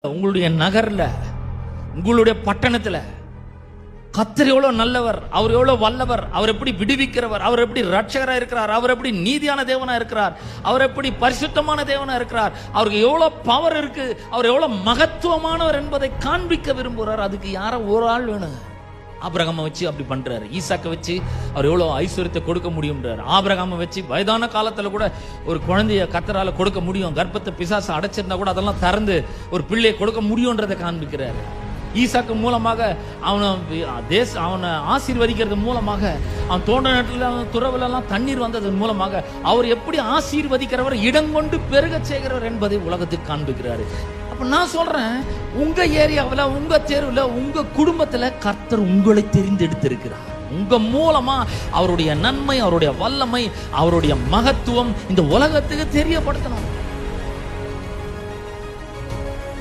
உங்களுடைய நகர்ல, உங்களுடைய பட்டணத்துல கர்த்தர் எவ்வளவு நல்லவர், அவர் எவ்வளவு வல்லவர், அவர் எப்படி விடுவிக்கிறவர், அவர் எப்படி ரட்சகரா இருக்கிறார், அவர் எப்படி நீதியான தேவனா இருக்கிறார், அவர் எப்படி பரிசுத்தமான தேவனா இருக்கிறார், அவருக்கு எவ்வளவு பவர் இருக்கு, அவர் எவ்வளவு மகத்துவமானவர் என்பதை காண்பிக்க விரும்புகிறார். அதுக்கு யாரோ ஒரு ஆள் வேணும். ஆபிரகாமை வச்சு அப்படி பண்றாரு. ஈசாக்கை வச்சு அவர் எவ்வளவு ஐஸ்வர்யத்தை கொடுக்க முடியும்ன்றார். ஆபிரகாமை வச்சு வயதான காலத்துல கூட ஒரு குழந்தைய கர்த்தரால கொடுக்க முடியும். கர்ப்பத்தை பிசாசு அடைச்சிருந்தா கூட அதெல்லாம் திறந்து ஒரு பிள்ளையை கொடுக்க முடியும்ன்றதை காண்பிக்கிறாரு. ஈசாக்கு மூலமாக அவனை ஆசீர்வதிக்கிறது மூலமாக, அவன் தோண்ட நேரத்துல துறவுலாம் தண்ணீர் வந்தது மூலமாக அவர் எப்படி ஆசீர்வதிக்கிறவர், இடங்கொண்டு பெருக செய்கிறவர் என்பதை உலகத்துக்கு காண்பிக்கிறாரு. அப்ப நான் சொல்றேன், உங்க ஏரியாவில், உங்க தெருவில், உங்க குடும்பத்தில் கர்த்தர் உங்களை தெரிந்தெடுத்திருக்கிறார். உங்க மூலமா அவருடைய நன்மை, அவருடைய வல்லமை, அவருடைய மகத்துவம் இந்த உலகத்துக்கு தெரியப்படுத்தணும்.